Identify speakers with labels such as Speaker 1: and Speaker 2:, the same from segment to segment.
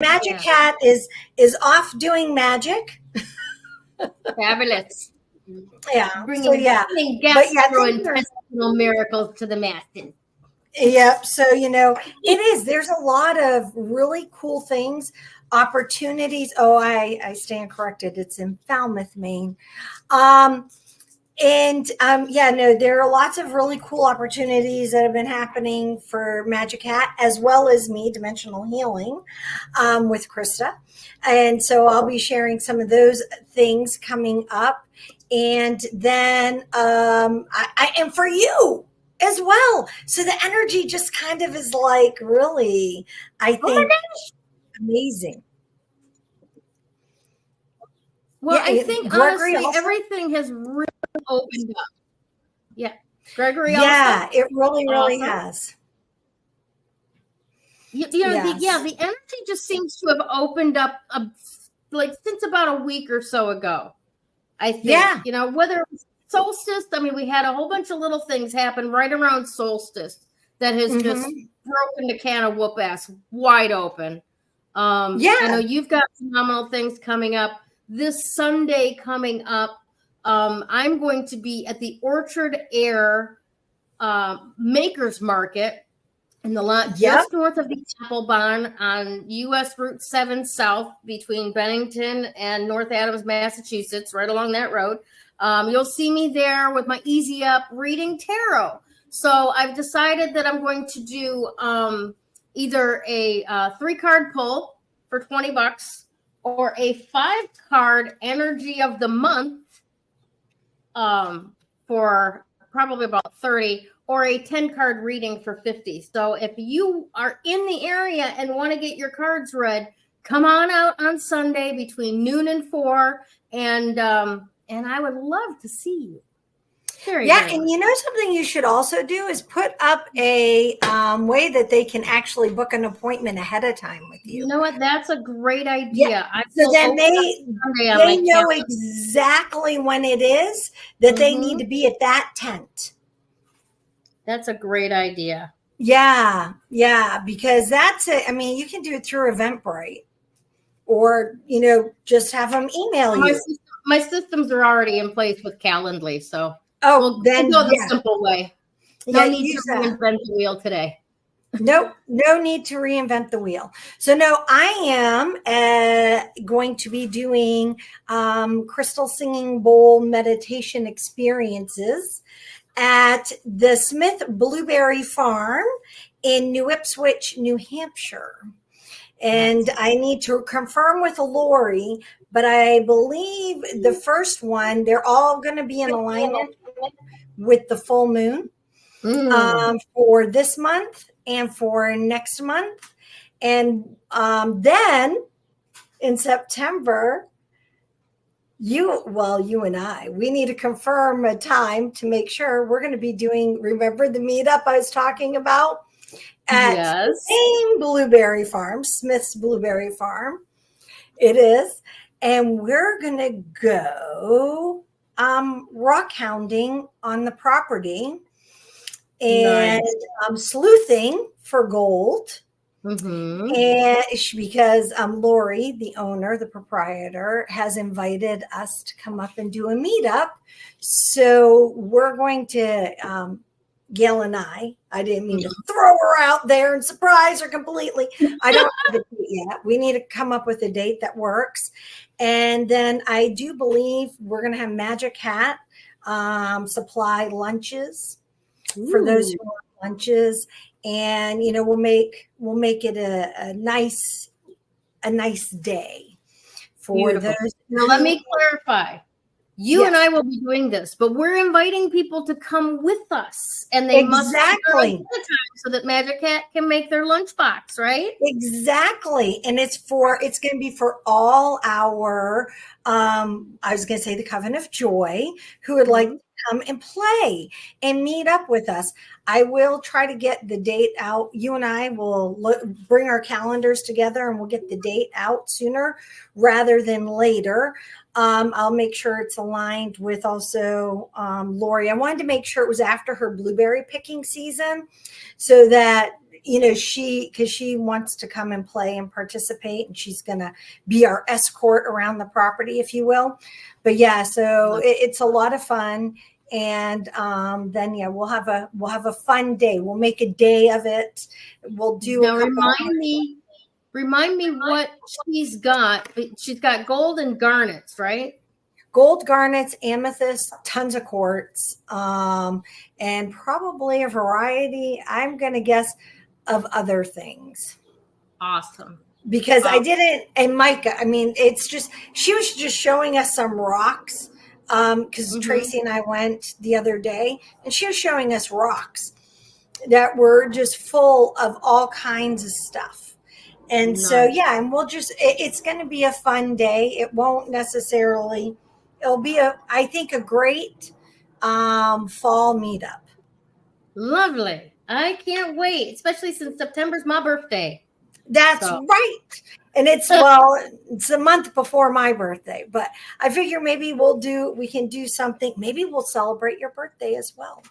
Speaker 1: Magic
Speaker 2: Yeah.
Speaker 1: Hat is off doing magic.
Speaker 2: Fabulous.
Speaker 1: Yeah.
Speaker 2: Bringing
Speaker 1: But
Speaker 2: gastrointestinal miracles to the masses.
Speaker 1: Yep. So, it is. There's a lot of really cool things, opportunities. Oh, I stand corrected. It's in Falmouth, Maine. There are lots of really cool opportunities that have been happening for Magic Hat as well as me, Dimensional Healing, with Krista. And so I'll be sharing some of those things coming up. And then and for you as well. So the energy just kind of is like really, I think, amazing.
Speaker 2: Well, I think Gregory honestly, everything has really opened up. Yeah. Gregory also.
Speaker 1: Yeah, it really has.
Speaker 2: The energy just seems to have opened up since about a week or so ago. I think, whether it was solstice, I mean, we had a whole bunch of little things happen right around solstice that has just broken the can of whoop ass wide open. I know you've got phenomenal things coming up. This Sunday coming up, I'm going to be at the Orchard Air Makers Market in the lot just north of the Applebaum on US Route 7 South between Bennington and North Adams, Massachusetts, right along that road. You'll see me there with my Easy Up reading tarot. So I've decided that I'm going to do either a 3-card pull for $20 or a 5-card energy of the month for probably about $30, or a 10-card reading for $50. So if you are in the area and want to get your cards read, come on out on Sunday between noon and 4, and I would love to see you.
Speaker 1: And something you should also do is put up a way that they can actually book an appointment ahead of time with you.
Speaker 2: You know what? That's a great idea.
Speaker 1: Yeah. So then they know exactly when it is that they need to be at that tent.
Speaker 2: That's a great idea.
Speaker 1: Yeah, because that's it. I mean, you can do it through Eventbrite, or just have them email you.
Speaker 2: My systems are already in place with Calendly, so
Speaker 1: we'll go
Speaker 2: the simple way. No need to reinvent the wheel today.
Speaker 1: Nope, no need to reinvent the wheel. So no, I am going to be doing crystal singing bowl meditation experiences at the Smith Blueberry Farm in New Ipswich, New Hampshire. And I need to confirm with Lori, but I believe the first one, they're all going to be in alignment with the full moon for this month and for next month. And then in September, you and I, we need to confirm a time to make sure we're going to be doing, remember the meetup I was talking about at the same blueberry farm, Smith's Blueberry Farm. It is. And we're going to go rock hounding on the property and sleuthing for gold. And because Lori, the owner, the proprietor, has invited us to come up and do a meetup. So we're going to, Gail and I didn't mean to throw her out there and surprise her completely. I don't have a date yet. We need to come up with a date that works. And then I do believe we're going to have Magic Hat supply lunches for those who want lunches. And we'll make it a nice day for those.
Speaker 2: Now let me clarify. You and I will be doing this, but we're inviting people to come with us, and they must be there ahead of time so that Magic Hat can make their lunchbox, right?
Speaker 1: Exactly, and it's going to be for all our. I was going to say the Coven of Joy, who would like to come and play and meet up with us. I will try to get the date out. You and I will bring our calendars together, and we'll get the date out sooner rather than later. I'll make sure it's aligned with also Lori. I wanted to make sure it was after her blueberry picking season so that because she wants to come and play and participate, and she's going to be our escort around the property, if you will. But yeah, so it's a lot of fun. And then we'll have a fun day. We'll make a day of it. We'll do
Speaker 2: now remind me what she's got. She's got gold and garnets, right?
Speaker 1: Gold, garnets, amethyst, tons of quartz, and probably a variety, I'm going to guess, of other things.
Speaker 2: Awesome.
Speaker 1: Because I didn't, and Micah, I mean, she was just showing us some rocks, because Tracy and I went the other day, and she was showing us rocks that were just full of all kinds of stuff. And nice. So, and it's going to be a fun day. It won't necessarily, it'll be I think a great fall meetup.
Speaker 2: Lovely. I can't wait, especially since September's my birthday.
Speaker 1: That's right. And it's a month before my birthday, but I figure maybe we can do something. Maybe we'll celebrate your birthday as well.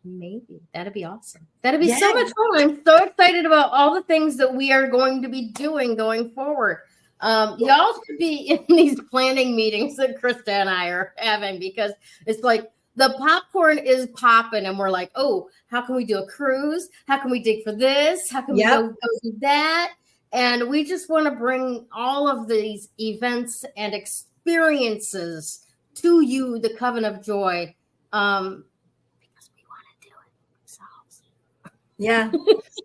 Speaker 2: Maybe. That'd be awesome. That'd be so much fun. I'm so excited about all the things that we are going to be doing going forward. Y'all should be in these planning meetings that Krista and I are having, because it's like the popcorn is popping and we're like, oh, how can we do a cruise? How can we dig for this? How can we go do that? And we just want to bring all of these events and experiences to you, the Coven of Joy, because we want to do it ourselves.
Speaker 1: Yeah.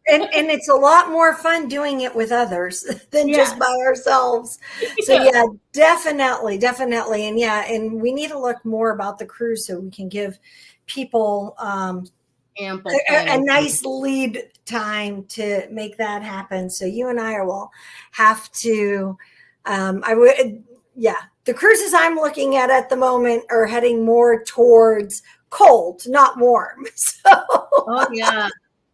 Speaker 1: and it's a lot more fun doing it with others than just by ourselves. So definitely. And we need to look more about the cruise so we can give people a nice lead time to make that happen. So you and I will have to, the cruises I'm looking at the moment are heading more towards cold, not warm. So.
Speaker 2: Oh yeah.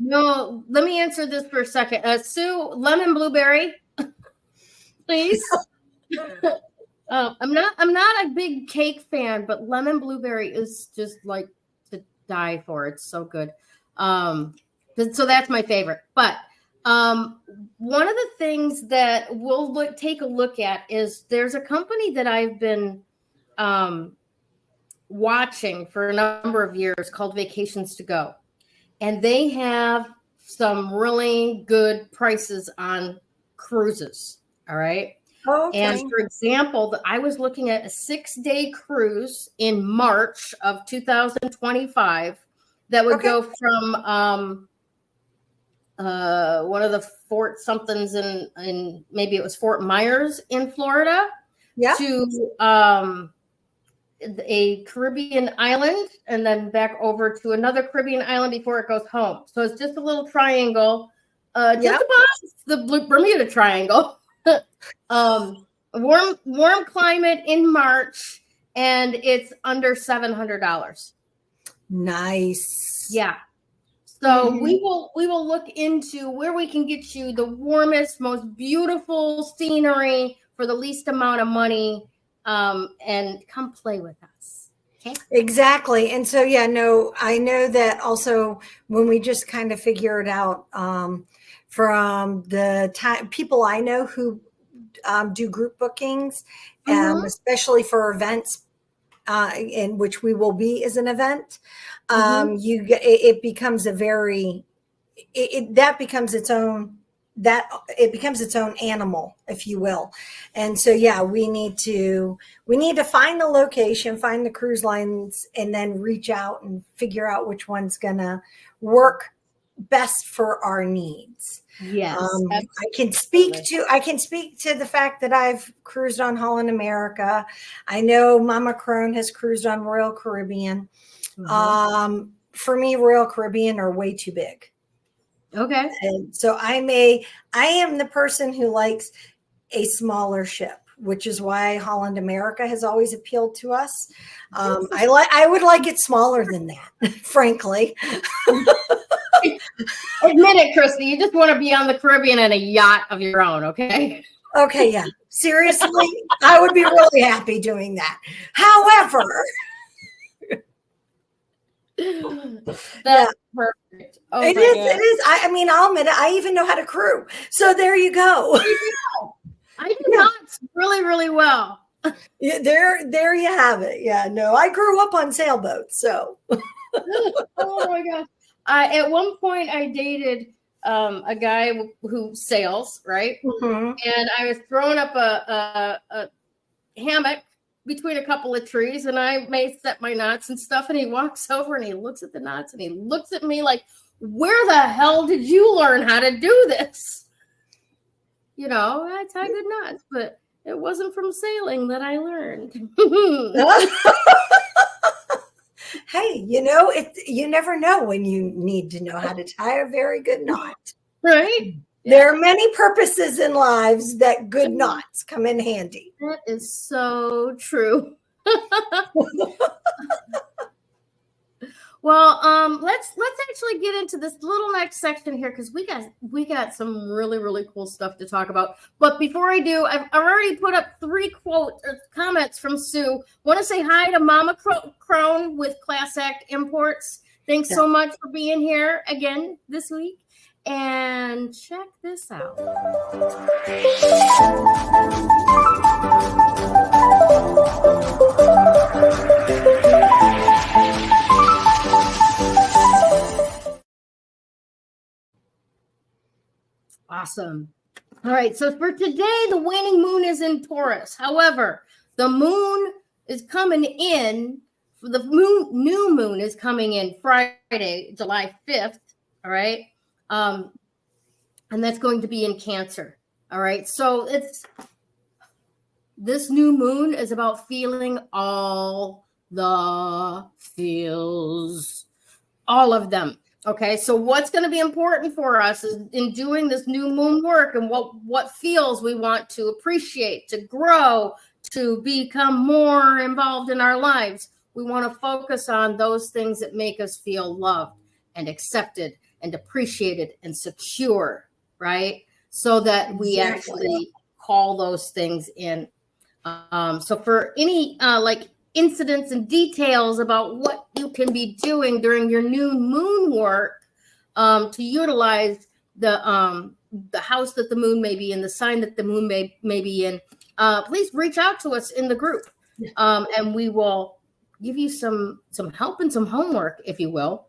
Speaker 2: No, let me answer this for a second. Sue, lemon blueberry, please. I'm not a big cake fan, but lemon blueberry is just like to die for. It's so good. So that's my favorite. But one of the things that we'll take a look at is there's a company that I've been watching for a number of years called Vacations to Go. And they have some really good prices on cruises. All right. Okay. And for example, I was looking at a 6-day cruise in March of 2025 that would go from one of the Fort somethings in maybe it was Fort Myers in Florida to a Caribbean island, and then back over to another Caribbean island before it goes home. So it's just a little triangle, just above the Bermuda Triangle. Warm climate in March, and it's under $700.
Speaker 1: Nice.
Speaker 2: Yeah. So we will look into where we can get you the warmest, most beautiful scenery for the least amount of money. And come play with us. Okay.
Speaker 1: Exactly. And so, I know that also when we just kind of figure it out, from the people I know who do group bookings, especially for events, in which we will be as an event, it becomes it becomes its own animal, if you will. And so, we need to find the location, find the cruise lines, and then reach out and figure out which one's going to work best for our needs.
Speaker 2: Yes.
Speaker 1: I can speak to the fact that I've cruised on Holland America. I know Mama Crone has cruised on Royal Caribbean. For me, Royal Caribbean are way too big.
Speaker 2: Okay.
Speaker 1: And so I am the person who likes a smaller ship, which is why Holland America has always appealed to us. I would like it smaller than that, frankly.
Speaker 2: Admit it, Krista. You just want to be on the Caribbean in a yacht of your own, okay?
Speaker 1: Okay, yeah. Seriously, I would be really happy doing that. However,
Speaker 2: That's perfect. Oh
Speaker 1: it
Speaker 2: my
Speaker 1: is.
Speaker 2: God.
Speaker 1: It is. I mean, I'll admit it. I even know how to crew. So there you go.
Speaker 2: I do knots really, really well.
Speaker 1: Yeah, there you have it. Yeah, no, I grew up on sailboats, so.
Speaker 2: Oh my gosh. At one point I dated a guy who sails, right?
Speaker 1: Mhm.
Speaker 2: And I was throwing up a hammock between a couple of trees, and I may set my knots and stuff, and he walks over and he looks at the knots and he looks at me like, where the hell did you learn how to do this? You know, I tie good knots, but it wasn't from sailing that I learned.
Speaker 1: Hey, you never know when you need to know how to tie a very good knot.
Speaker 2: Right?
Speaker 1: There are many purposes in lives that good knots come in handy.
Speaker 2: That is so true. Well, let's actually get into this little next section here, because we got some really, really cool stuff to talk about. But before I do, I've already put up 3 comments from Sue. Want to say hi to Mama Crone with Class Act Imports. Thanks so much for being here again this week. And check this out. Awesome. All right. So for today, the waning moon is in Taurus. However, the moon is coming in. The new moon is coming in Friday, July 5th. All right. And that's going to be in Cancer. All right. So this new moon is about feeling all the feels, all of them. Okay, so what's going to be important for us is in doing this new moon work, and what feels we want to appreciate, to grow, to become more involved in our lives. We want to focus on those things that make us feel loved and accepted and appreciated and secure, right? So that we actually call those things in. So for any incidents and details about what you can be doing during your new moon work, to utilize the house that the moon may be in, the sign that the moon may be in, please reach out to us in the group, and we will give you some help and some homework, if you will,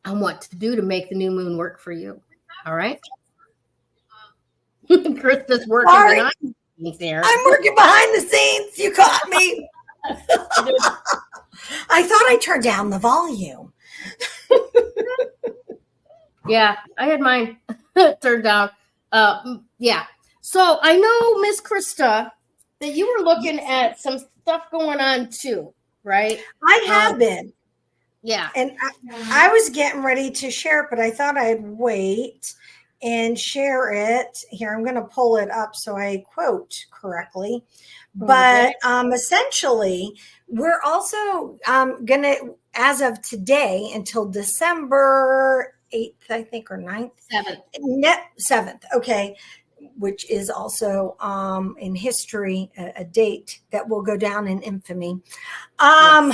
Speaker 2: on what to do to make the new moon work for you. All right. Krista's working behind the scenes there.
Speaker 1: I'm working behind the scenes. You caught me. I thought I turned down the volume.
Speaker 2: Yeah, I had mine turned down. Yeah. So I know, Miss Krista, that you were looking at some stuff going on too, right?
Speaker 1: I have been.
Speaker 2: Yeah.
Speaker 1: And I was getting ready to share it, but I thought I'd wait and share it. Here, I'm going to pull it up so I quote correctly. But essentially, we're also going to, as of today, until December 8th, I think, or 9th? 7th, okay, which is also in history a date that will go down in infamy.
Speaker 2: Pearl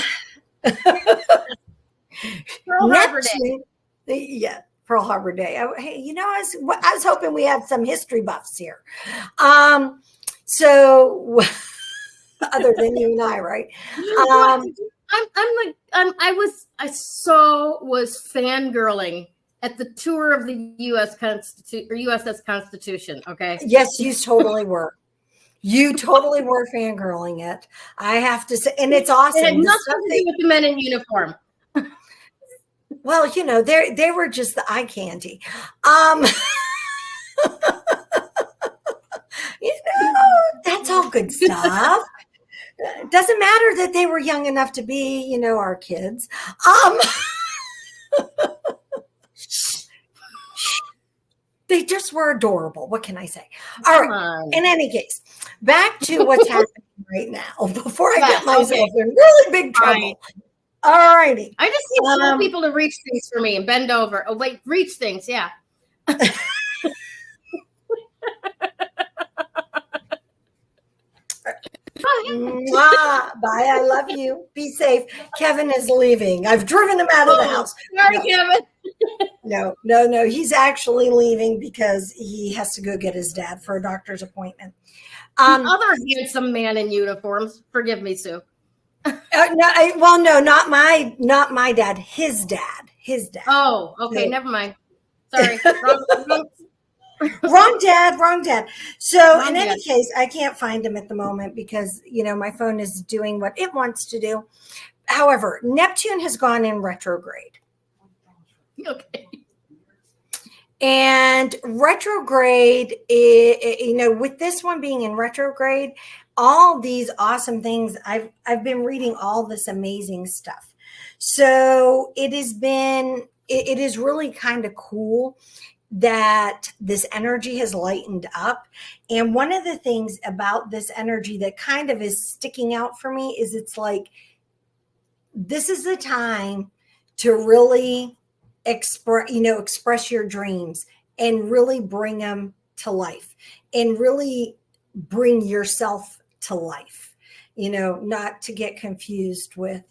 Speaker 2: Harbor Day.
Speaker 1: Yeah, Pearl Harbor Day. Hey, I was hoping we had some history buffs here. So other than you and I, right?
Speaker 2: I was fangirling at the tour of the USS Constitution. Okay.
Speaker 1: Yes, you totally were. You totally were fangirling it. I have to say, and it's awesome.
Speaker 2: It had nothing to do with the men in uniform.
Speaker 1: Well, they were just the eye candy. That's all good stuff. It doesn't matter that they were young enough to be, our kids. They just were adorable. What can I say? All right. In any case, back to what's happening right now before I get myself in really big trouble. Right. All righty.
Speaker 2: I just need some people to reach things for me and bend over. Oh, wait, reach things. Yeah. Go
Speaker 1: Mwah. Bye. I love you. Be safe. Kevin is leaving. I've driven him out of the house.
Speaker 2: Sorry, Kevin.
Speaker 1: No. He's actually leaving because he has to go get his dad for a doctor's appointment.
Speaker 2: The other handsome man in uniforms. Forgive me, Sue.
Speaker 1: No, not my dad. His dad.
Speaker 2: Oh, okay. Never mind. Sorry.
Speaker 1: Wrong dad. So in any case, I can't find him at the moment because, my phone is doing what it wants to do. However, Neptune has gone in retrograde.
Speaker 2: Okay.
Speaker 1: And retrograde, with this one being in retrograde, all these awesome things, I've been reading all this amazing stuff. So it is really kind of cool that this energy has lightened up. And one of the things about this energy that kind of is sticking out for me is it's like, this is the time to really express your dreams and really bring them to life and really bring yourself to life, not to get confused with,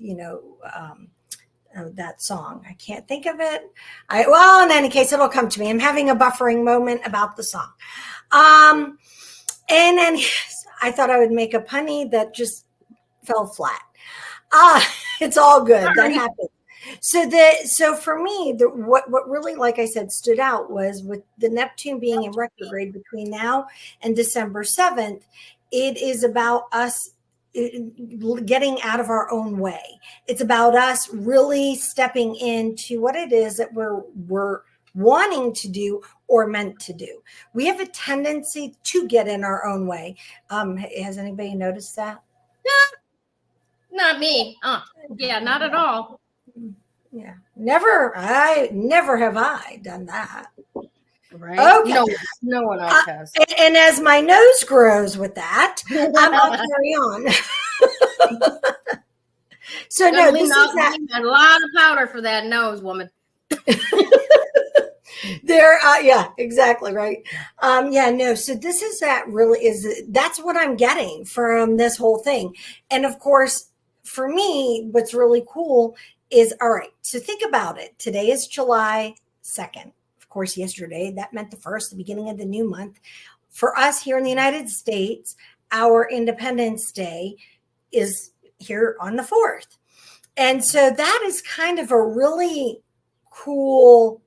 Speaker 1: that song. I can't think of it. In any case, it'll come to me. I'm having a buffering moment about the song. And then I thought I would make a punny that just fell flat. It's all good. That happened. So for me, what really, like I said, stood out was with the Neptune being in retrograde between now and December 7th, it is about us getting out of our own way. It's about us really stepping into what it is that we're wanting to do or meant to do. We have a tendency to get in our own way. Has anybody noticed that?
Speaker 2: Not me. Yeah, not at all.
Speaker 1: Yeah, never have I done that.
Speaker 2: Right.
Speaker 1: Okay.
Speaker 2: No one else has.
Speaker 1: And as my nose grows with that, I'll carry on. So no, this is that.
Speaker 2: A lot of powder for that nose, woman.
Speaker 1: Yeah, exactly right. So this is that's what I'm getting from this whole thing. And of course, for me, what's really cool is, all right, so think about it. Today is July 2nd. Of course, yesterday, that meant the beginning of the new month. For us here in the United States, our Independence Day is here on the 4th. And so that is kind of a really cool,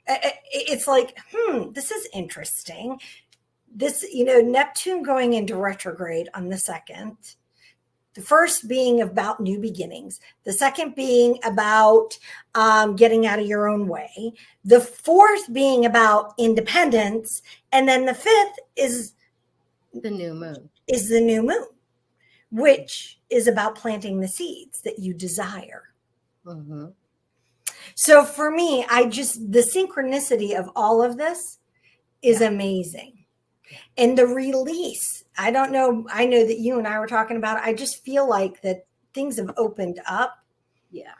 Speaker 1: it's like, this is interesting. This, Neptune going into retrograde on the 2nd. The first being about new beginnings. The second being about getting out of your own way. The fourth being about independence. And then the fifth is
Speaker 2: the new moon.
Speaker 1: Which is about planting the seeds that you desire.
Speaker 2: Mm-hmm.
Speaker 1: So for me, the synchronicity of all of this is amazing. And the release, I don't know. I know that you and I were talking about it. I just feel like that things have opened up.
Speaker 2: Yeah.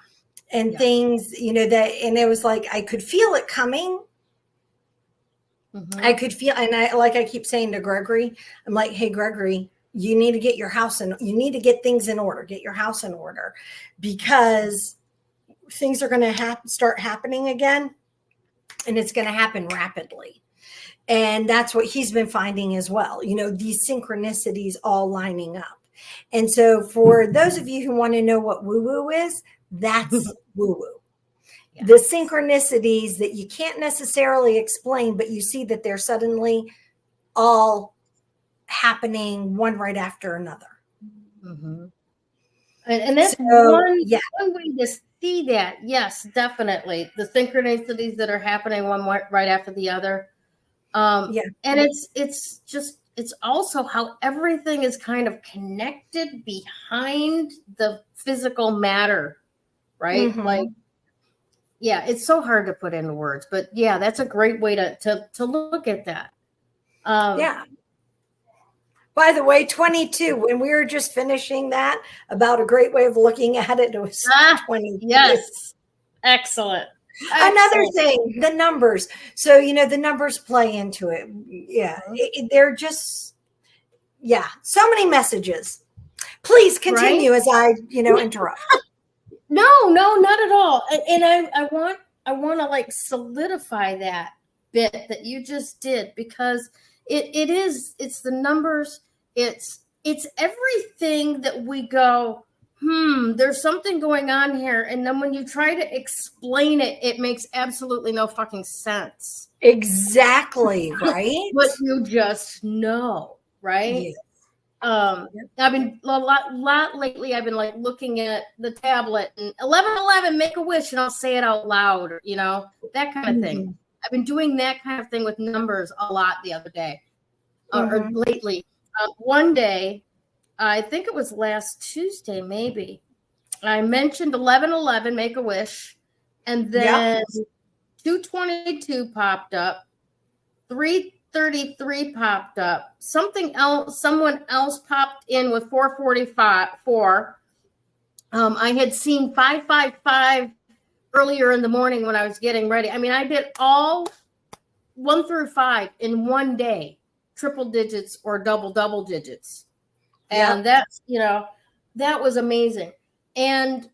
Speaker 1: And things, and it was like, I could feel it coming. Mm-hmm. I could feel, and I keep saying to Gregory, I'm like, hey, Gregory, you need to get your house you need to get things in order, get your house in order, because things are going to start happening again. And it's going to happen rapidly. And that's what he's been finding as well. These synchronicities all lining up. And so for those of you who want to know what woo-woo is, that's woo-woo. Yeah. The synchronicities that you can't necessarily explain, but you see that they're suddenly all happening one right after another.
Speaker 2: Mm-hmm. And that's one way to see that. Yes, definitely. The synchronicities that are happening one right after the other. And it's also how everything is kind of connected behind the physical matter, right? Mm-hmm. It's so hard to put into words, but that's a great way to look at that.
Speaker 1: By the way, 22, when we were just finishing that about a great way of looking at it, it was 22.
Speaker 2: Yes. Excellent.
Speaker 1: Another thing, the numbers. So, the numbers play into it. Yeah. They're just, Yeah. So many messages. Please continue as I, interrupt.
Speaker 2: No, not at all. And I want to like solidify that bit that you just did, because it's the numbers. It's everything that we go, there's something going on here. And then when you try to explain it, it makes absolutely no fucking sense.
Speaker 1: Exactly. Right.
Speaker 2: But you just know, right?
Speaker 1: Yeah.
Speaker 2: I've been a lot lately. I've been like looking at the tablet and 1111, make a wish, and I'll say it out loud, or, that kind of thing. I've been doing that kind of thing with numbers a lot the other day, or lately. One day, I think it was last Tuesday, maybe, I mentioned 1111, make a wish, and then 222 popped up, 333 popped up. Something else, someone else popped in with 444. I had seen 555 earlier in the morning when I was getting ready. I mean, I did all 1 through 5 in one day, triple digits or double digits. And that's, that was amazing. And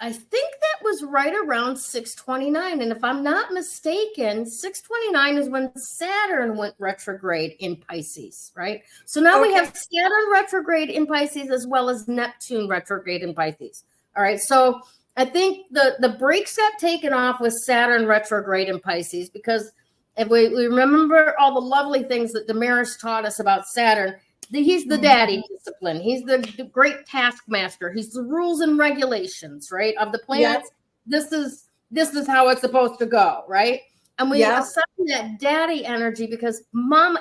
Speaker 2: I think that was right around 629. And if I'm not mistaken, 629 is when Saturn went retrograde in Pisces, right? So now we have Saturn retrograde in Pisces as well as Neptune retrograde in Pisces. All right. So I think the brakes got taken off with Saturn retrograde in Pisces, because if we remember all the lovely things that Damaris taught us about Saturn. He's the daddy discipline. He's the great taskmaster. He's the rules and regulations, right, of the planets. Yep. This is how it's supposed to go, right? And we assign that daddy energy because mom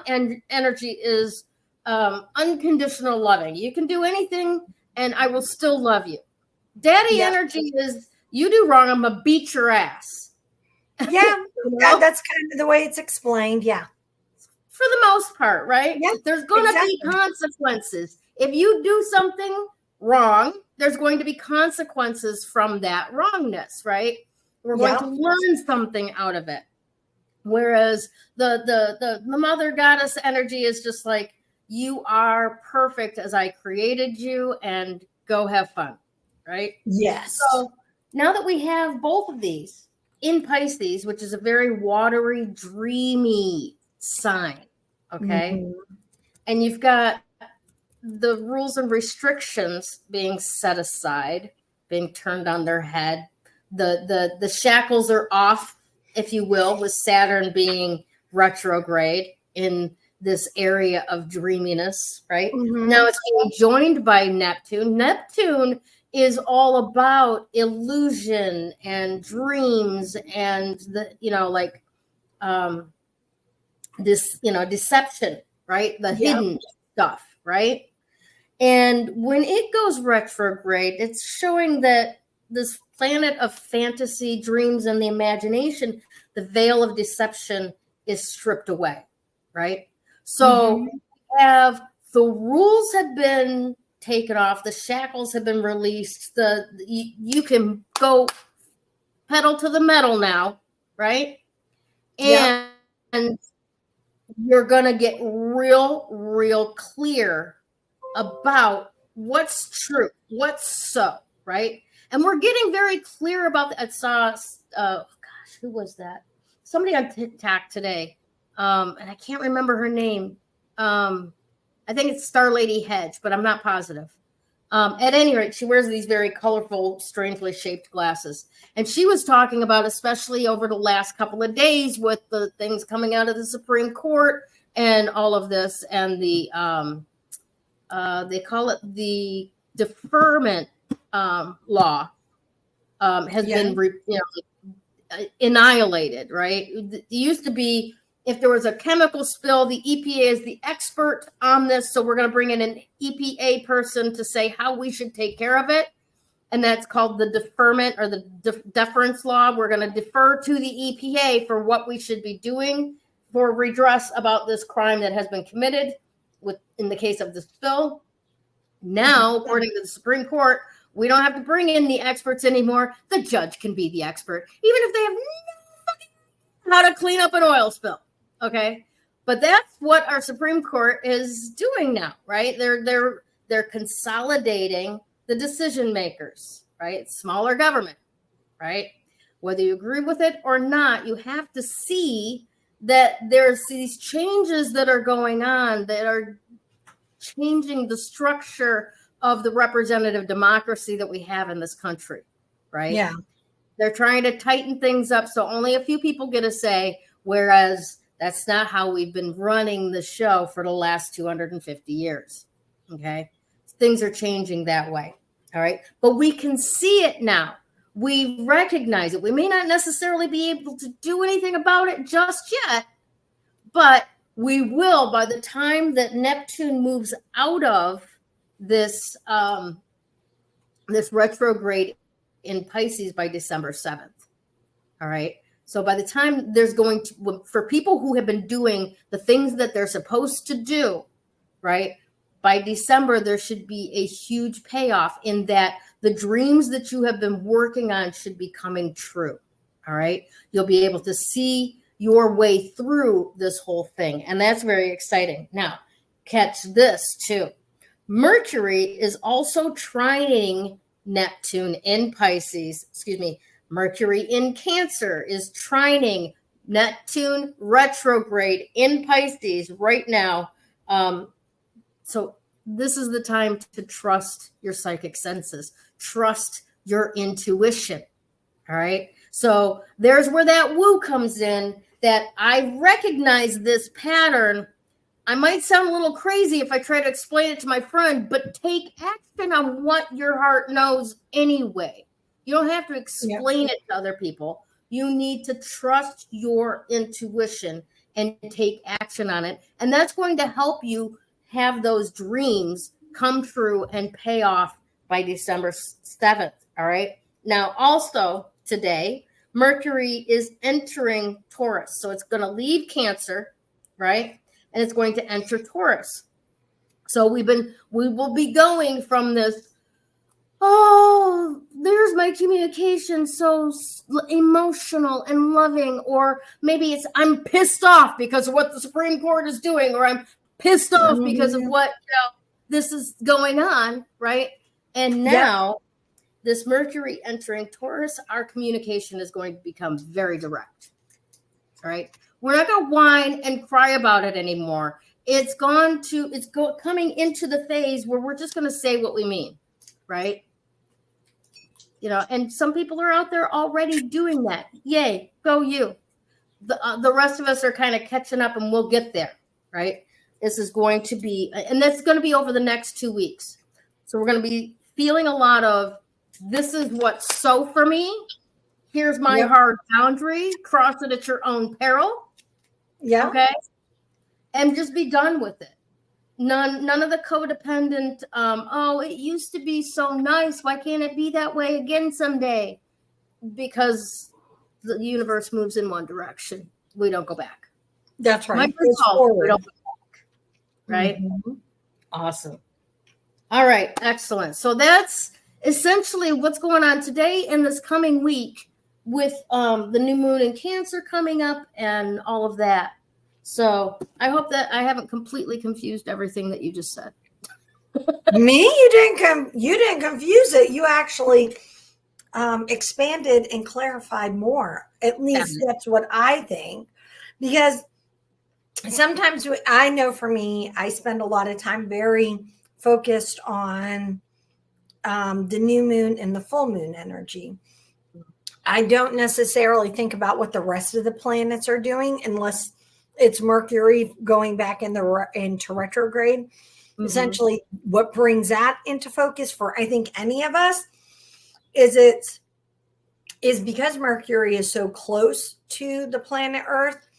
Speaker 2: energy is unconditional loving. You can do anything, and I will still love you. Daddy energy is you do wrong, I'm gonna beat your ass.
Speaker 1: Yeah, that's kind of the way it's explained. Yeah.
Speaker 2: For the most part, right? Yeah, there's going to be consequences. If you do something wrong, there's going to be consequences from that wrongness, right? We're going to learn something out of it. Whereas the mother goddess energy is just like, you are perfect as I created you, and go have fun, right?
Speaker 1: Yes.
Speaker 2: So now that we have both of these in Pisces, which is a very watery, dreamy sign, okay, and you've got the rules and restrictions being set aside, being turned on their head, the shackles are off, if you will, with Saturn being retrograde in this area of dreaminess, right? Now it's being joined by Neptune. Neptune is all about illusion and dreams and deception, right? The hidden stuff, right? And when it goes retrograde, it's showing that this planet of fantasy, dreams, and the imagination, the veil of deception is stripped away, right? So we have the rules have been taken off, the shackles have been released, you can go pedal to the metal now, right? And you're going to get real clear about what's true, what's so, right? And we're getting very clear about that. I saw, who was that? Somebody on TikTok today, and I can't remember her name. I think it's Star Lady Hedge, but I'm not positive. At any rate, she wears these very colorful, strangely shaped glasses. And she was talking about, especially over the last couple of days with the things coming out of the Supreme Court and all of this, and the they call it the deferment law has been annihilated, right? It used to be, if there was a chemical spill, the EPA is the expert on this, so we're going to bring in an EPA person to say how we should take care of it. And that's called the deferment or the deference law. We're going to defer to the EPA for what we should be doing for redress about this crime that has been committed in the case of the spill. Now, according to the Supreme Court, we don't have to bring in the experts anymore. The judge can be the expert, even if they have no fucking how to clean up an oil spill. Okay. But that's what our Supreme Court is doing now, right? They're consolidating the decision makers, right? Smaller government, right? Whether you agree with it or not, you have to see that there's these changes that are going on that are changing the structure of the representative democracy that we have in this country, right?
Speaker 1: Yeah.
Speaker 2: They're trying to tighten things up so only a few people get a say, whereas that's not how we've been running the show for the last 250 years. Okay. Things are changing that way. All right. But we can see it now. We recognize it. We may not necessarily be able to do anything about it just yet, but we will by the time that Neptune moves out of this this retrograde in Pisces by December 7th. All right. So by the time there's going to, for people who have been doing the things that they're supposed to do, right, by December, there should be a huge payoff in that the dreams that you have been working on should be coming true. All right. You'll be able to see your way through this whole thing. And that's very exciting. Now, catch this too. Mercury is also trining Neptune in Pisces. Mercury in Cancer is trining Neptune retrograde in Pisces right now. So this is the time to trust your psychic senses, trust your intuition. All right. So there's where that woo comes in, that I recognize this pattern. I might sound a little crazy if I try to explain it to my friend, but take action on what your heart knows anyway. You don't have to explain it to other people. You need to trust your intuition and take action on it. And that's going to help you have those dreams come true and pay off by December 7th. All right. Now, also today, Mercury is entering Taurus. So it's going to leave Cancer, right? And it's going to enter Taurus. So we will be going from this, oh, there's my communication so emotional and loving, or maybe it's I'm pissed off because of what the Supreme Court is doing, or I'm pissed off because of what this is going on, right? And now this Mercury entering Taurus, our communication is going to become very direct. All right. We're not going to whine and cry about it anymore. It's coming into the phase where we're just going to say what we mean. Right. And some people are out there already doing that. Yay. Go you. The rest of us are kind of catching up and we'll get there. Right. This is going to be, and that's going to be over the next 2 weeks. So we're going to be feeling a lot of, this is what's so for me. Here's my hard boundary. Cross it at your own peril. Yeah. Okay. And just be done with it. None of the codependent, it used to be so nice. Why can't it be that way again someday? Because the universe moves in one direction. We don't go back.
Speaker 1: That's right.
Speaker 2: We don't go back. Right? Mm-hmm. Awesome. All right. Excellent. So that's essentially what's going on today and this coming week with the new moon in Cancer coming up and all of that. So I hope that I haven't completely confused everything that you just said.
Speaker 1: Me? You didn't confuse it. You actually expanded and clarified more. At least that's what I think. Because sometimes I know for me, I spend a lot of time very focused on the new moon and the full moon energy. I don't necessarily think about what the rest of the planets are doing unless it's Mercury going back into retrograde. Mm-hmm. Essentially, what brings that into focus for I think any of us is because Mercury is so close to the planet Earth.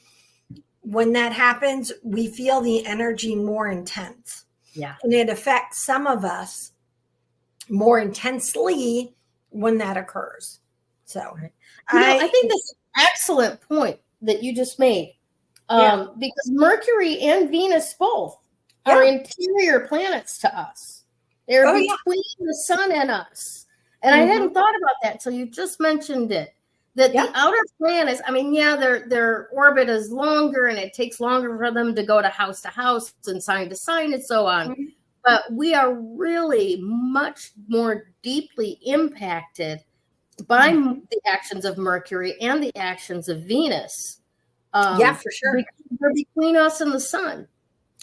Speaker 1: When that happens, we feel the energy more intense. Yeah, and it affects some of us more intensely when that occurs. So,
Speaker 2: I think that's an excellent point that you just made. Because Mercury and Venus both are interior planets to us. They're between the sun and us. And I hadn't thought about that till you just mentioned it. that the outer planets, I mean, yeah, their orbit is longer and it takes longer for them to go to house and sign to sign and so on. Mm-hmm. But we are really much more deeply impacted by the actions of Mercury and the actions of Venus.
Speaker 1: Yeah, for sure.
Speaker 2: They're between us and the sun.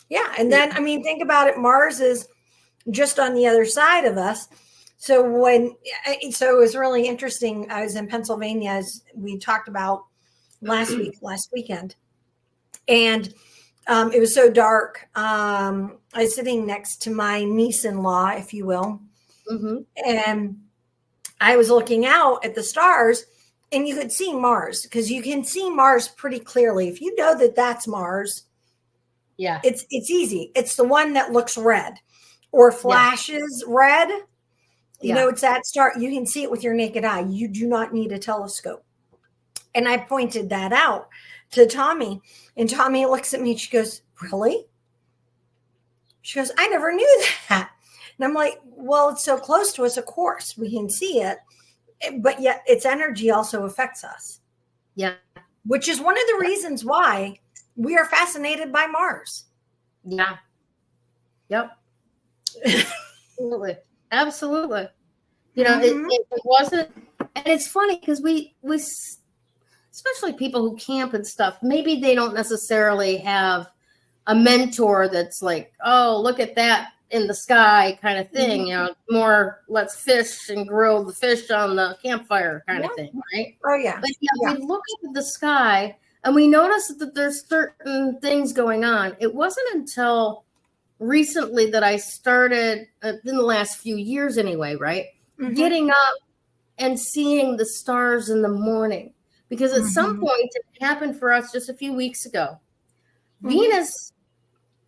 Speaker 1: Yeah. And then, I mean, think about it. Mars is just on the other side of us. So it was really interesting. I was in Pennsylvania, as we talked about last weekend. And it was so dark. I was sitting next to my niece-in-law, if you will. Mm-hmm. And I was looking out at the stars, and you could see Mars, because you can see Mars pretty clearly. If you know that that's Mars,
Speaker 2: yeah,
Speaker 1: it's easy. It's the one that looks red or flashes red. You know, it's that star. You can see it with your naked eye. You do not need a telescope. And I pointed that out to Tommy, and Tommy looks at me. She goes, "Really?" She goes, "I never knew that." And I'm like, "Well, it's so close to us. Of course we can see it, but yet its energy also affects us."
Speaker 2: Yeah.
Speaker 1: Which is one of the reasons why we are fascinated by Mars.
Speaker 2: Yeah. Yep. Absolutely. Absolutely. You know, it wasn't, and it's funny because we, especially people who camp and stuff, maybe they don't necessarily have a mentor that's like, "Oh, look at that in the sky," kind of thing. You know, more let's fish and grill the fish on the campfire kind of thing, right?
Speaker 1: Oh yeah.
Speaker 2: But we look up at the sky and we notice that there's certain things going on. It wasn't until recently that I started, in the last few years anyway, right? Mm-hmm. Getting up and seeing the stars in the morning. Because at some point, it happened for us just a few weeks ago. Venus,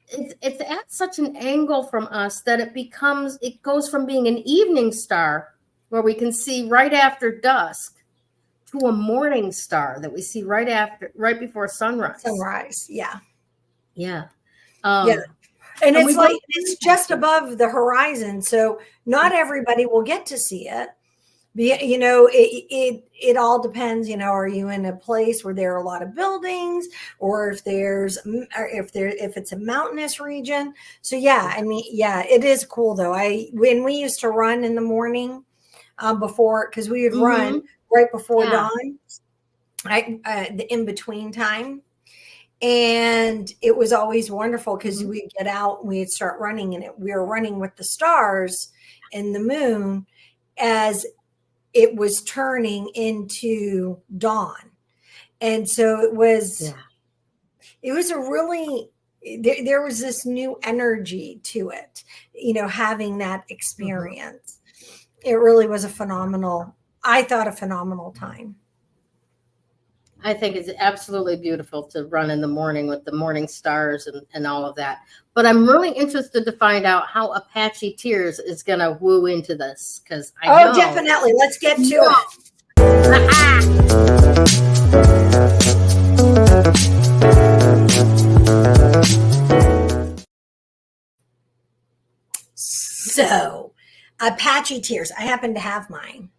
Speaker 2: it's at such an angle from us that it goes from being an evening star where we can see right after dusk to a morning star that we see right before sunrise.
Speaker 1: Yeah.
Speaker 2: Yeah.
Speaker 1: And it's like, it's just above the horizon. So not everybody will get to see it. You know, it all depends, you know, are you in a place where there are a lot of buildings, or if it's a mountainous region. So yeah, I mean, yeah, it is cool though. When we used to run in the morning, before, because we would run right before dawn, the in between time. And it was always wonderful because we'd get out and we'd start running, and we were running with the stars and the moon as it was turning into dawn. And so it was a really, there was this new energy to it, you know, having that experience. It really was a phenomenal time.
Speaker 2: I think it's absolutely beautiful to run in the morning with the morning stars and all of that. But I'm really interested to find out how Apache Tears is going to woo into this, because I know.
Speaker 1: Definitely. Let's get to it. So, Apache Tears. I happen to have mine.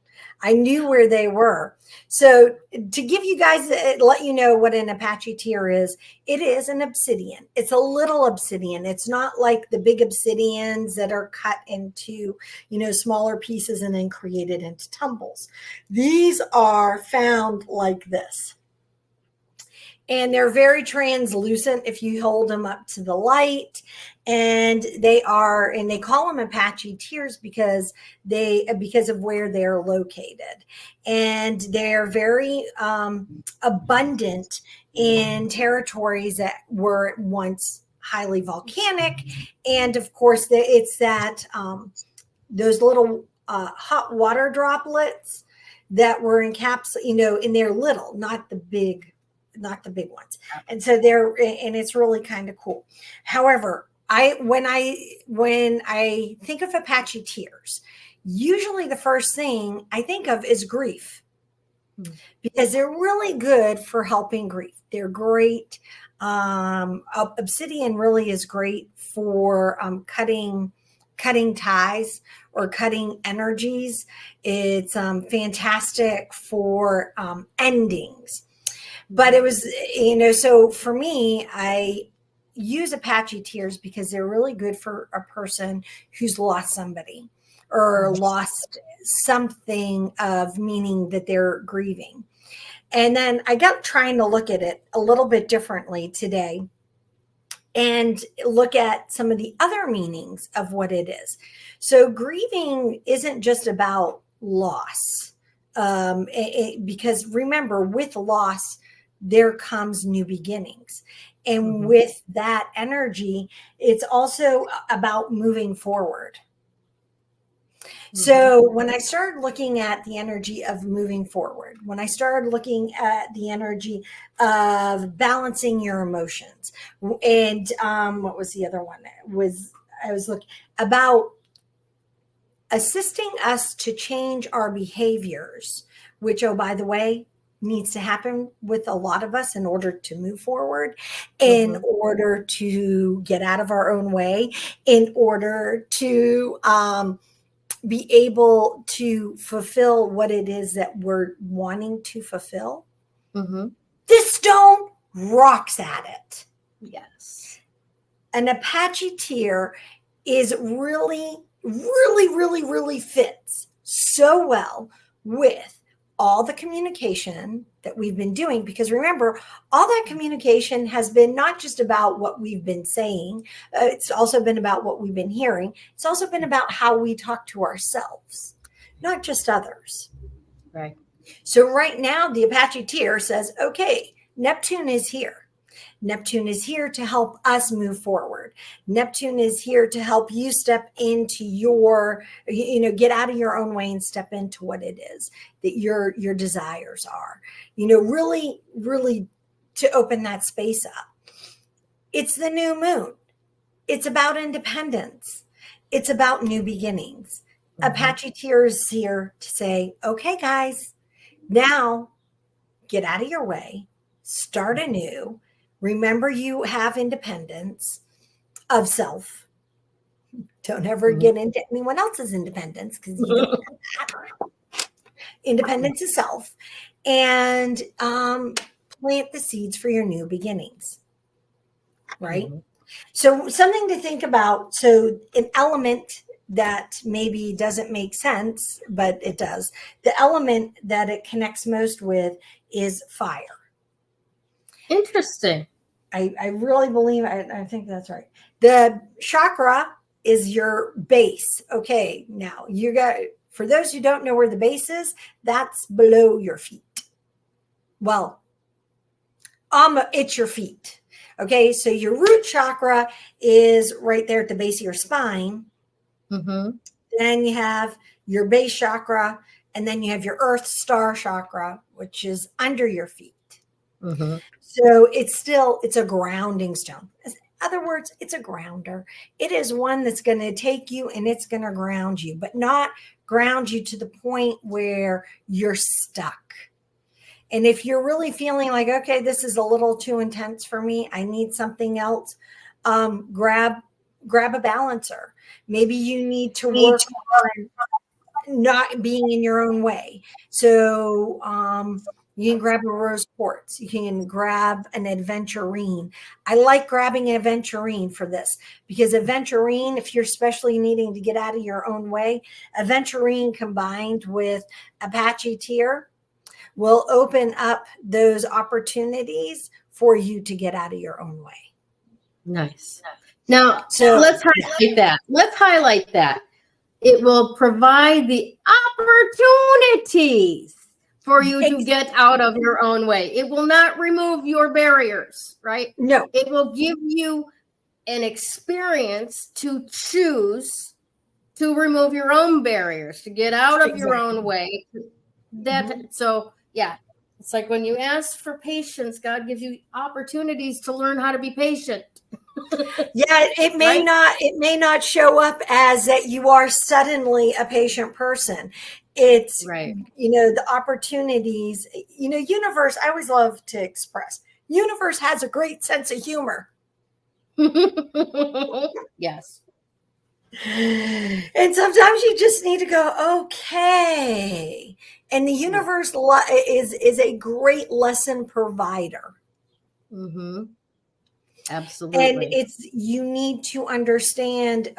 Speaker 1: I knew where they were. So to give you guys, let you know what an Apache tear is, it is an obsidian. It's a little obsidian. It's not like the big obsidians that are cut into, you know, smaller pieces and then created into tumbles. These are found like this. And they're very translucent if you hold them up to the light. And they call them Apache tears because of where they're located. And they're very abundant in territories that were once highly volcanic. And of course, it's that those little hot water droplets that were encapsulated, you know, and they're little, not the big ones. And so and it's really kind of cool. However, when I think of Apache tears, usually the first thing I think of is grief, because they're really good for helping grief. They're great. Obsidian really is great for cutting cutting ties or cutting energies. It's fantastic for endings. But it was, so for me, I use Apache tears because they're really good for a person who's lost somebody or lost something of meaning that they're grieving. And then I got trying to look at it a little bit differently today and look at some of the other meanings of what it is. So grieving isn't just about loss, because remember, with loss, there comes new beginnings. And with that energy, it's also about moving forward. So when I started looking at the energy of moving forward, when I started looking at the energy of balancing your emotions, and what was the other one? I was looking about assisting us to change our behaviors, which, oh, by the way, needs to happen with a lot of us in order to move forward, in order to get out of our own way, in order to be able to fulfill what it is that we're wanting to fulfill. This stone rocks at it.
Speaker 2: Yes.
Speaker 1: An Apache tear is really, really, really, really fits so well with all the communication that we've been doing, because remember, all that communication has been not just about what we've been saying. It's also been about what we've been hearing. It's also been about how we talk to ourselves, not just others.
Speaker 2: Right.
Speaker 1: So right now, the Apache tear says, okay, Neptune is here. Neptune is here to help us move forward. Neptune is here to help you step into your, get out of your own way and step into what it is that your desires are, really, really to open that space up. It's the new moon. It's about independence. It's about new beginnings. Apache tear is here to say, okay, guys, now get out of your way, start anew. Remember, you have independence of self. Don't ever get into anyone else's independence, because you don't have that. Independence of self. And plant the seeds for your new beginnings. Right? So something to think about. So an element that maybe doesn't make sense, but it does. The element that it connects most with is fire.
Speaker 2: Interesting.
Speaker 1: I really believe, I think that's right. The chakra is your base. Okay, now you got, for those who don't know where the base is, that's below your feet. Well, it's your feet. Okay, so your root chakra is right there at the base of your spine. Then you have your base chakra, and then you have your earth star chakra, which is under your feet. So it's a grounding stone. In other words, it's a grounder. It is one that's going to take you and it's going to ground you, but not ground you to the point where you're stuck. And if you're really feeling like, okay, this is a little too intense for me, I need something else, grab a balancer. Maybe you need to work on not being in your own way. So you can grab a rose quartz. You can grab an aventurine. I like grabbing an aventurine for this, because aventurine, if you're especially needing to get out of your own way, aventurine combined with Apache tear will open up those opportunities for you to get out of your own way.
Speaker 2: Nice. Now, so let's highlight that. Let's highlight that. It will provide the opportunities for you to get out of your own way. It will not remove your barriers, right?
Speaker 1: No.
Speaker 2: It will give you an experience to choose to remove your own barriers, to get out of your own way. So, yeah, it's like when you ask for patience, God gives you opportunities to learn how to be patient.
Speaker 1: Yeah, it may not show up as that you are suddenly a patient person. It's
Speaker 2: right.
Speaker 1: The opportunities, universe, I always love to express, universe has a great sense of humor.
Speaker 2: Yes.
Speaker 1: And sometimes you just need to go, okay. And the universe is a great lesson provider.
Speaker 2: Mm-hmm.
Speaker 1: And
Speaker 2: Absolutely.
Speaker 1: you need to understand,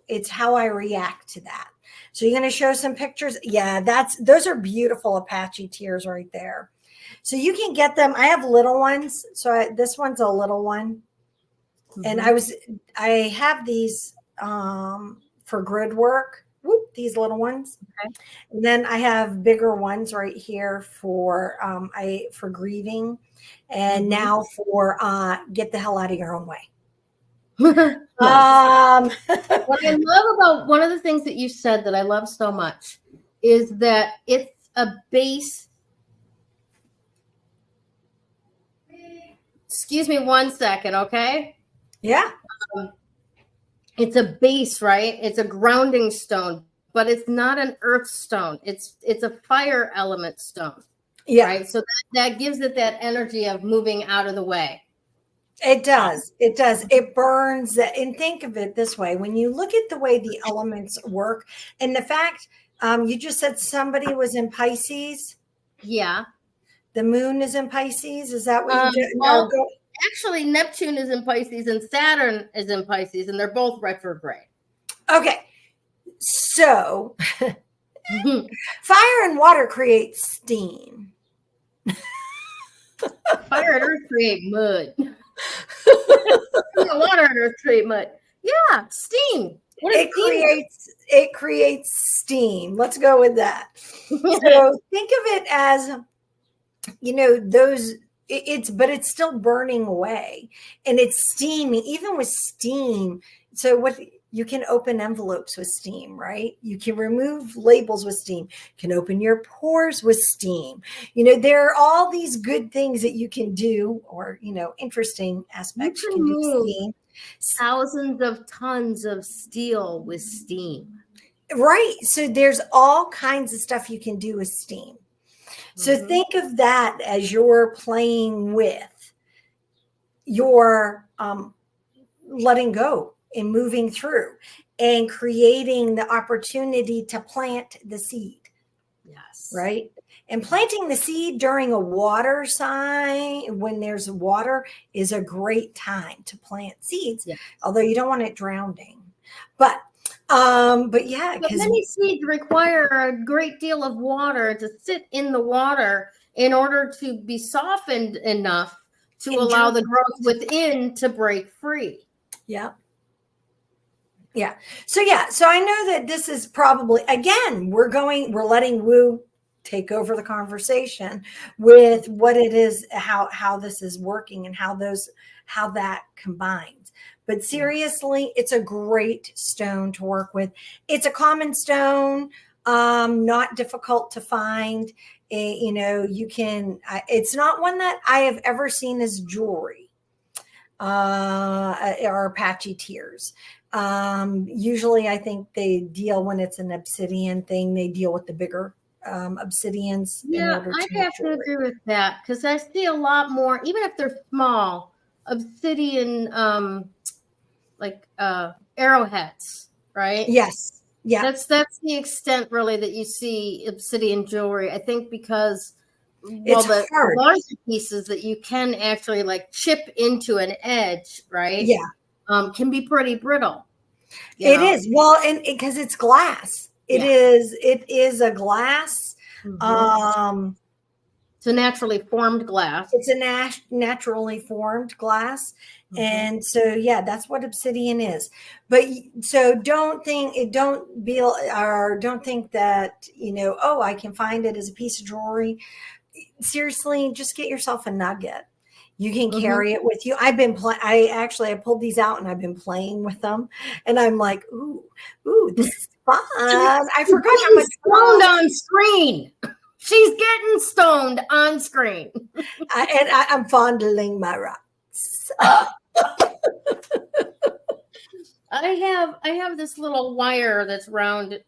Speaker 1: it's how I react to that. So you're going to show some pictures. Yeah, those are beautiful Apache tears right there. So you can get them. I have little ones. So this one's a little one. And I have these for grid work. Whoop, these little ones.
Speaker 2: Okay.
Speaker 1: And then I have bigger ones right here for for grieving, and now for get the hell out of your own way.
Speaker 2: Nice. What I love about one of the things that you said that I love so much is that it's a base. Excuse me 1 second, okay?
Speaker 1: Yeah.
Speaker 2: It's a base, right? It's a grounding stone, but it's not an earth stone. It's a fire element stone.
Speaker 1: Yeah.
Speaker 2: Right. So that gives it that energy of moving out of the way.
Speaker 1: It does. It does. It burns. And think of it this way. When you look at the way the elements work and the fact you just said somebody was in Pisces.
Speaker 2: Yeah.
Speaker 1: The moon is in Pisces. Is that what you
Speaker 2: well, actually, Neptune is in Pisces and Saturn is in Pisces, and they're both retrograde.
Speaker 1: Okay. So fire and water create steam.
Speaker 2: Fire and earth create mud. Water and earth create mud. Yeah, steam.
Speaker 1: It creates steam. Let's go with that. So think of it as, but it's still burning away, and it's steaming, even with steam. So you can open envelopes with steam, right? You can remove labels with steam. You can open your pores with steam. There are all these good things that you can do, or, interesting aspects you can do with steam.
Speaker 2: Thousands of tons of steel with steam.
Speaker 1: Right. So there's all kinds of stuff you can do with steam. So think of that as you're playing with your letting go and moving through and creating the opportunity to plant the seed.
Speaker 2: Yes.
Speaker 1: Right. And planting the seed during a water sign, when there's water, is a great time to plant seeds, although you don't want it drowning. But yeah,
Speaker 2: but many seeds require a great deal of water to sit in the water in order to be softened enough to allow the growth within to break free.
Speaker 1: Yeah. Yeah. So I know that this is probably, again, we're letting Woo take over the conversation with what it is, how this is working and how that combines. But seriously, it's a great stone to work with. It's a common stone, not difficult to find. You can, it's not one that I have ever seen as jewelry, or Apache tears. Usually I think they deal, when it's an obsidian thing, they deal with the bigger obsidians.
Speaker 2: Yeah, I have to agree with that, because I see a lot more, even if they're small, obsidian like arrowheads, right?
Speaker 1: Yes. Yeah.
Speaker 2: That's the extent really that you see obsidian jewelry. I think because the larger pieces that you can actually like chip into an edge, right?
Speaker 1: Yeah.
Speaker 2: Can be pretty brittle.
Speaker 1: It is. Well, and because it's glass. It is a glass.
Speaker 2: It's a naturally formed glass.
Speaker 1: It's a naturally formed glass. And so, that's what obsidian is. But so don't think that, I can find it as a piece of jewelry. Seriously, just get yourself a nugget. You can carry it with you. I pulled these out and I've been playing with them, and I'm like, ooh, this is fun. I forgot how much
Speaker 2: stoned on screen. She's getting stoned on screen.
Speaker 1: I'm fondling my rocks.
Speaker 2: I have this little wire that's wound.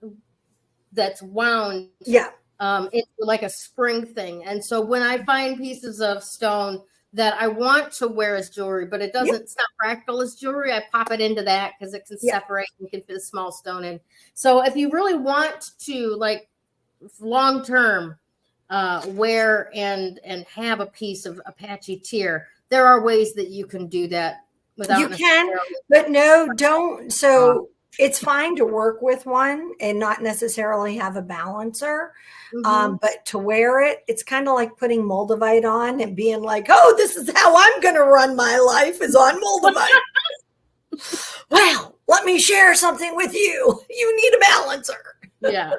Speaker 1: Yeah.
Speaker 2: It's like a spring thing. And so when I find pieces of stone that I want to wear as jewelry, but it doesn't, it's not practical as jewelry. I pop it into that because it can separate and can fit a small stone in. So if you really want to, like, long-term wear and have a piece of Apache tear, there are ways that you can do that without.
Speaker 1: You can, but no, don't. So it's fine to work with one and not necessarily have a balancer. But to wear it, it's kind of like putting Moldavite on and being like, oh, this is how I'm going to run my life, is on Moldavite. Well, let me share something with you. You need a balancer.
Speaker 2: Yeah.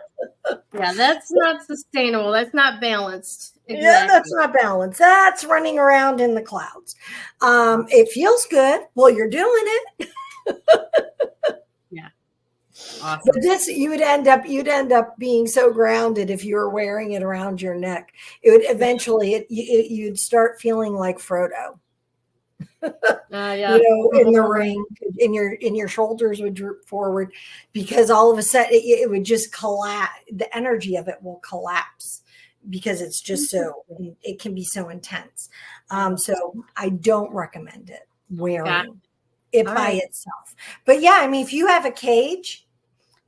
Speaker 2: Yeah, that's not sustainable. That's not balanced.
Speaker 1: Exactly. Yeah, that's not balanced. That's running around in the clouds. It feels good. Well, you're doing it.
Speaker 2: Yeah. Awesome.
Speaker 1: But this, you'd end up being so grounded if you were wearing it around your neck. It would eventually, you'd start feeling like Frodo.
Speaker 2: Yeah.
Speaker 1: In the ring, in your shoulders would droop forward because all of a sudden it would just collapse. The energy of it will collapse because it's just it can be so intense. So I don't recommend it wearing it by itself. But yeah, I mean, if you have a cage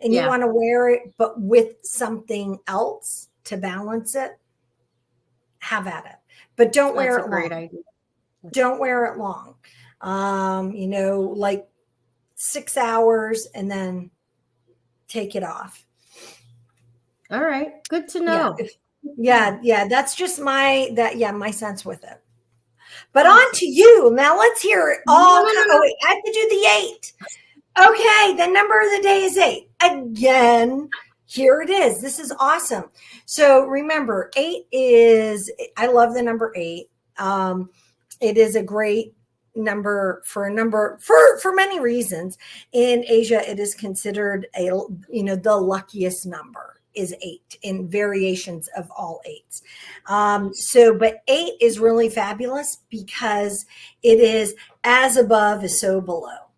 Speaker 1: and you want to wear it, but with something else to balance it, have at it. But don't wear it long. Great idea. Don't wear it long. Like 6 hours and then take it off.
Speaker 2: All right. Good to know.
Speaker 1: Yeah. That's just my sense with it. But on to you. Now let's hear it all. Oh, wait, I have to do the 8. Okay. The number of the day is 8. Again, here it is. This is awesome. So remember, 8 is, I love the number 8. It is a great number for many reasons. In Asia, it is considered the luckiest number is 8 in variations of all 8s. But 8 is really fabulous because it is as above is so below,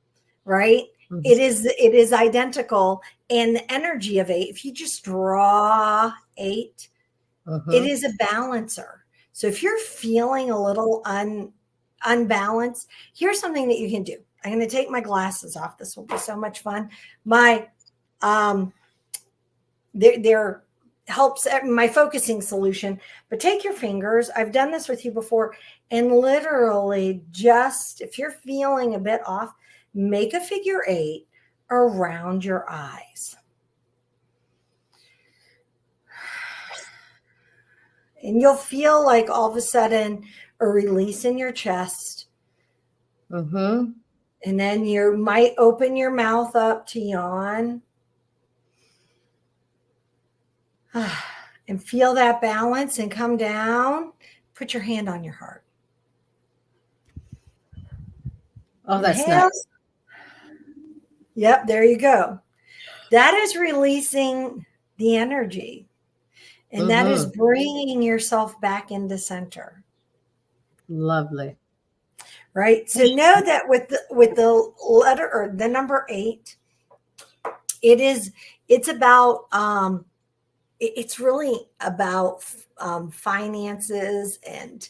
Speaker 1: right? Mm-hmm. It is identical. And the energy of 8, if you just draw 8, it is a balancer. So if you're feeling a little unbalanced, here's something that you can do. I'm going to take my glasses off. This will be so much fun. They're helps my focusing solution, but take your fingers. I've done this with you before, and literally just, if you're feeling a bit off, make a figure 8 around your eyes. And you'll feel like all of a sudden a release in your chest. And then you might open your mouth up to yawn. And feel that balance and come down. Put your hand on your heart.
Speaker 2: Oh, that's nice.
Speaker 1: Yep, there you go. That is releasing the energy. And that is bringing yourself back into center.
Speaker 2: Lovely.
Speaker 1: Right. So know that with the letter or the number 8, it's about, it's really about finances, and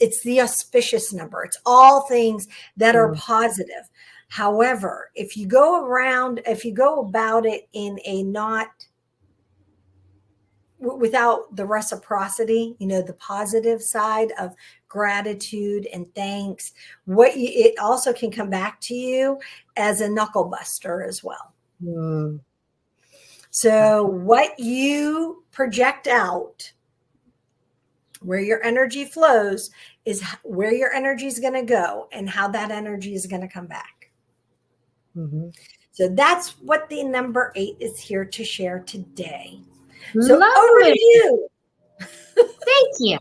Speaker 1: it's the auspicious number. It's all things that are positive. However, if you go about it in a not, without the reciprocity, the positive side of gratitude and thanks, it also can come back to you as a knuckle buster as well. So what you project out, where your energy flows, is where your energy is going to go and how that energy is going to come back. So that's what the number 8 is here to share today. So over to you.
Speaker 2: Thank you.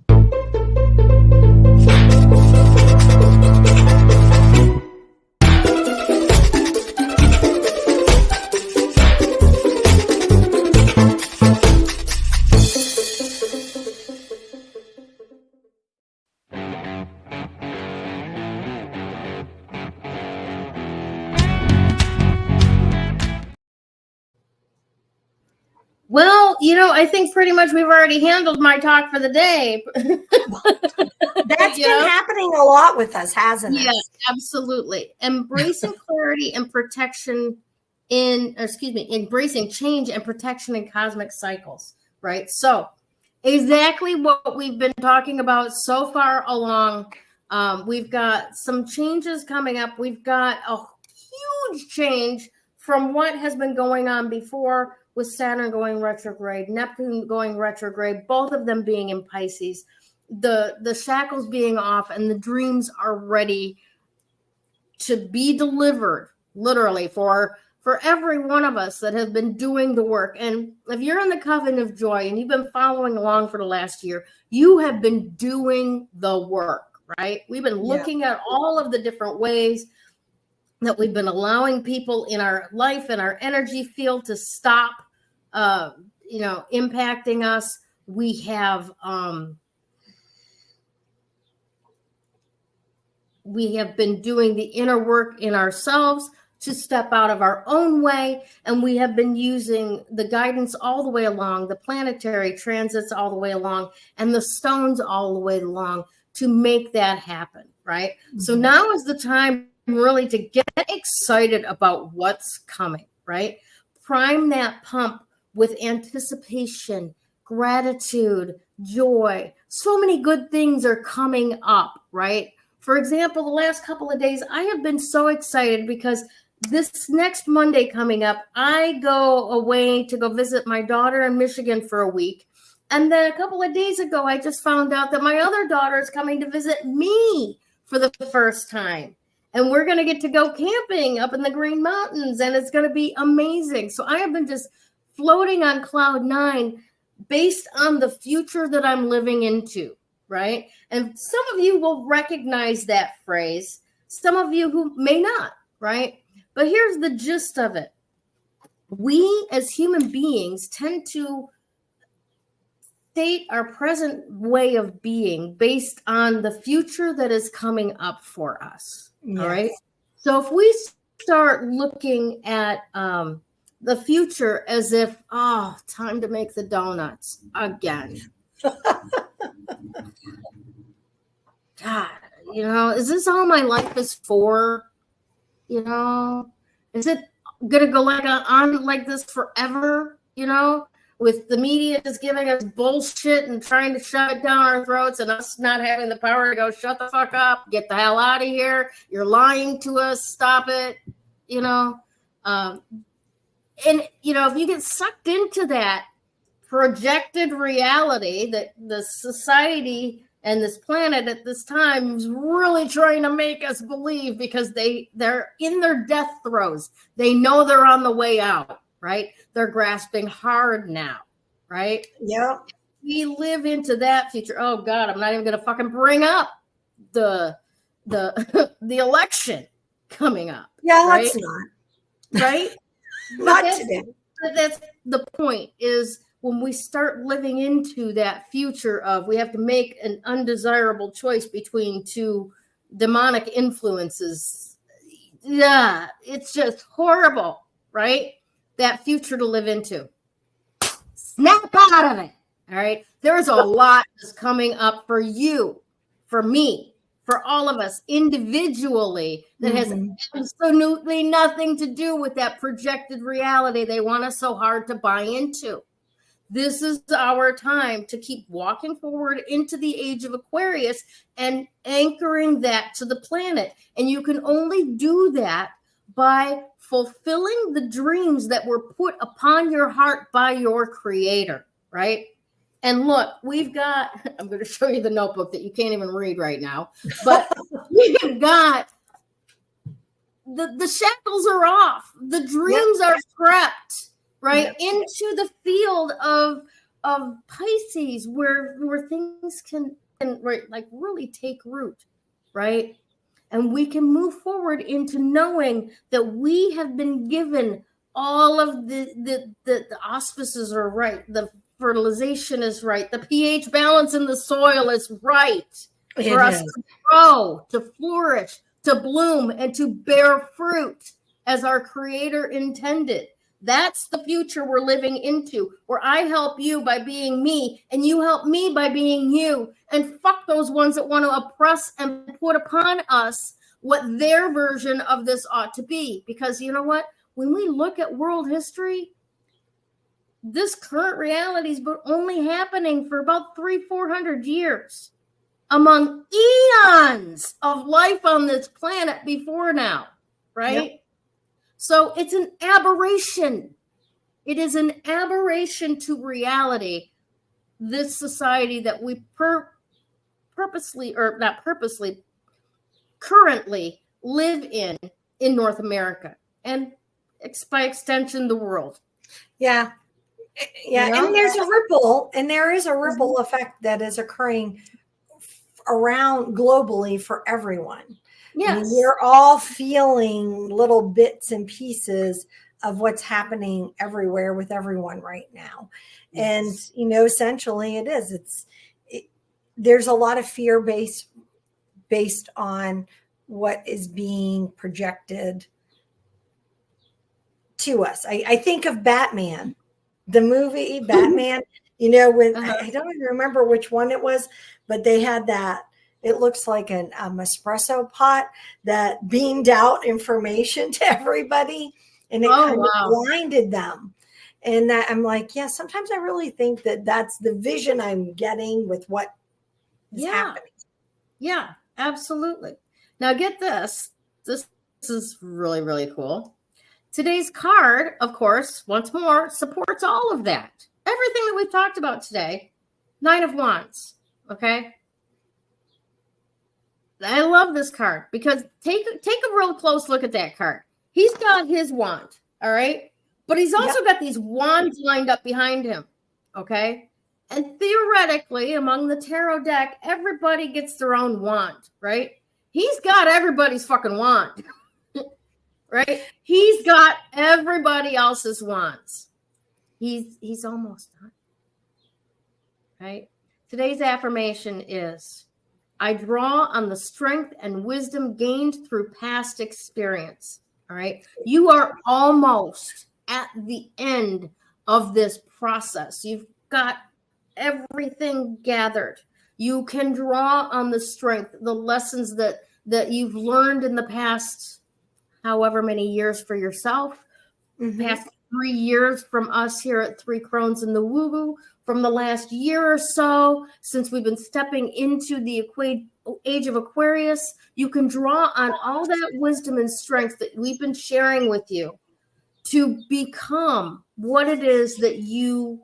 Speaker 2: Well, I think pretty much we've already handled my talk for the day.
Speaker 1: That's been happening a lot with us, hasn't it?
Speaker 2: Yeah, absolutely. Embracing clarity and protection embracing change and protection in cosmic cycles, right? So exactly what we've been talking about so far along. We've got some changes coming up. We've got a huge change from what has been going on before, with Saturn going retrograde, Neptune going retrograde, both of them being in Pisces, the shackles being off, and the dreams are ready to be delivered, literally, for every one of us that have been doing the work. And if you're in the Coven of Joy and you've been following along for the last year, you have been doing the work, right? We've been looking at all of the different ways that we've been allowing people in our life and our energy field to stop, impacting us. We have been doing the inner work in ourselves to step out of our own way, and we have been using the guidance all the way along, the planetary transits all the way along, and the stones all the way along to make that happen, right? Mm-hmm. So now is the time really to get excited about what's coming, right? Prime that pump with anticipation, gratitude, joy. So many good things are coming up, right? For example, the last couple of days, I have been so excited because this next Monday coming up, I go away to go visit my daughter in Michigan for a week. And then a couple of days ago, I just found out that my other daughter is coming to visit me for the first time. And we're going to get to go camping up in the Green Mountains, and it's going to be amazing. So I have been just floating on cloud 9 based on the future that I'm living into, right? And some of you will recognize that phrase. Some of you who may not, right? But here's the gist of it. We as human beings tend to state our present way of being based on the future that is coming up for us. Yes. All right. So if we start looking at the future as if, time to make the donuts again. God, is this all my life is for? Is it gonna go on like this forever? With the media just giving us bullshit and trying to shove it down our throats, and us not having the power to go, shut the fuck up, get the hell out of here. You're lying to us. Stop it. And if you get sucked into that projected reality that the society and this planet at this time is really trying to make us believe, because they're in their death throes. They know they're on the way out, right? They're grasping hard now, right?
Speaker 1: Yeah.
Speaker 2: We live into that future. Oh God, I'm not even going to fucking bring up the election coming up.
Speaker 1: Yeah,
Speaker 2: right?
Speaker 1: let's not.
Speaker 2: Right?
Speaker 1: Not today.
Speaker 2: That's the point, is when we start living into that future of, we have to make an undesirable choice between two demonic influences. Yeah, it's just horrible, right? That future to live into. Snap out of it. All right. There's a lot that's coming up for you, for me, for all of us individually, that has absolutely nothing to do with that projected reality they want us so hard to buy into. This is our time to keep walking forward into the age of Aquarius and anchoring that to the planet. And you can only do that by fulfilling the dreams that were put upon your heart by your creator, right? And look, I'm going to show you the notebook that you can't even read right now, but we've got the shackles are off. The dreams are prepped, right? Into the field of Pisces, where things can really take root, right? And we can move forward into knowing that we have been given all of the auspices are right. The fertilization is right. The pH balance in the soil is right for us to grow, to flourish, to bloom, and to bear fruit as our creator intended. That's the future we're living into, where I help you by being me and you help me by being you. And fuck those ones that want to oppress and put upon us what their version of this ought to be. Because you know what? When we look at world history, this current reality is only happening for about 300-400 years among eons of life on this planet before now, right? Yep. So it's an aberration. It is an aberration to reality, this society that we currently live in North America and by extension, the world.
Speaker 1: Yeah. Yeah. You know? And there is a ripple effect that is occurring around globally for everyone. Yes. I mean, we're all feeling little bits and pieces of what's happening everywhere with everyone right now. Yes. And, essentially there's a lot of fear based on what is being projected to us. I think of Batman, the movie Batman, when I don't even remember which one it was, but they had that. It looks like an espresso pot that beamed out information to everybody, and it kind of blinded them. And that I'm like, yeah, sometimes I really think that that's the vision I'm getting with what is happening.
Speaker 2: Yeah, absolutely. Now get this. This is really, really cool. Today's card, of course, once more, supports all of that. Everything that we've talked about today. 9 of Wands. Okay. I love this card because take a real close look at that card. He's got his wand, all right? But he's also got these wands lined up behind him, okay? And theoretically, among the tarot deck, everybody gets their own wand, right? He's got everybody's fucking wand, right? He's got everybody else's wands. He's almost done, right? Today's affirmation is, I draw on the strength and wisdom gained through past experience. All right. You are almost at the end of this process. You've got everything gathered. You can draw on the strength, the lessons that you've learned in the past, however many years for yourself, past 3 years from us here at 3 Crones in the Woo Woo, from the last year or so, since we've been stepping into the age of Aquarius. You can draw on all that wisdom and strength that we've been sharing with you to become what it is that you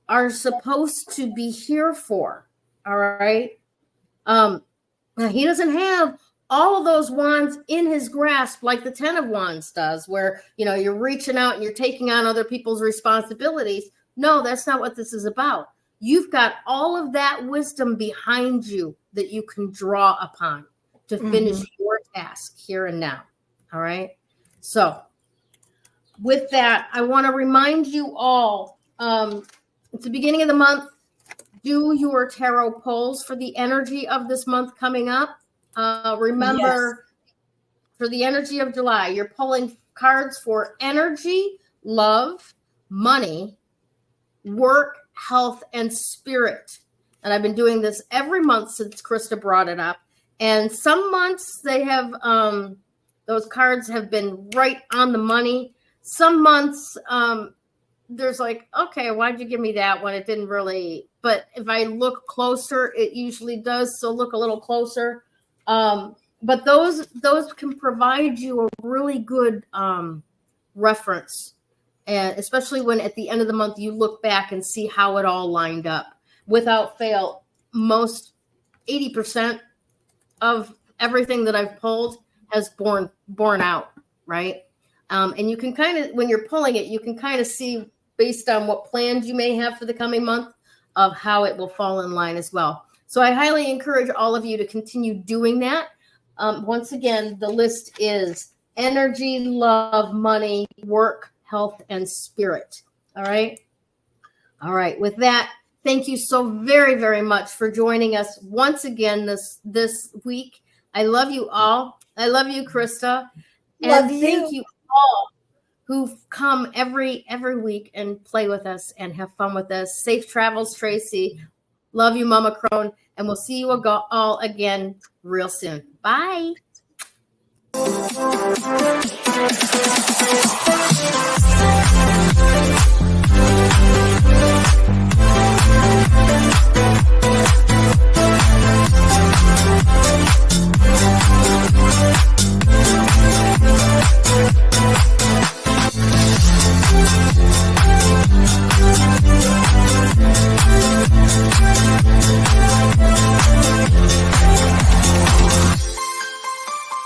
Speaker 2: are supposed to be here for. All right. Now he doesn't have all of those wands in his grasp like the 10 of Wands does, where, you're reaching out and you're taking on other people's responsibilities. No, that's not what this is about. You've got all of that wisdom behind you that you can draw upon to finish your task here and now. All right. So with that, I want to remind you all, it's the beginning of the month. Do your tarot polls for the energy of this month coming up. Remember, for the energy of July, you're pulling cards for energy, love, money, work, health, and spirit. And I've been doing this every month since Krista brought it up. And some months they have, those cards have been right on the money. Some months there's like, okay, why'd you give me that one? It didn't really, but if I look closer, it usually does. So look a little closer. But those can provide you a really good reference. And especially when at the end of the month, you look back and see how it all lined up. Without fail, most 80% of everything that I've pulled has borne out, right? And you can kind of, when you're pulling it, you can kind of see based on what plans you may have for the coming month of how it will fall in line as well. So I highly encourage all of you to continue doing that. Once again, the list is energy, love, money, work, health, and spirit. All right. All right. With that, thank you so very, very much for joining us once again this week. I love you all. I love you, Krista.
Speaker 1: Love you.
Speaker 2: Thank you all who've come every week and play with us and have fun with us. Safe travels, Tracy. Love you, Mama Crone. And we'll see you all again real soon. Bye.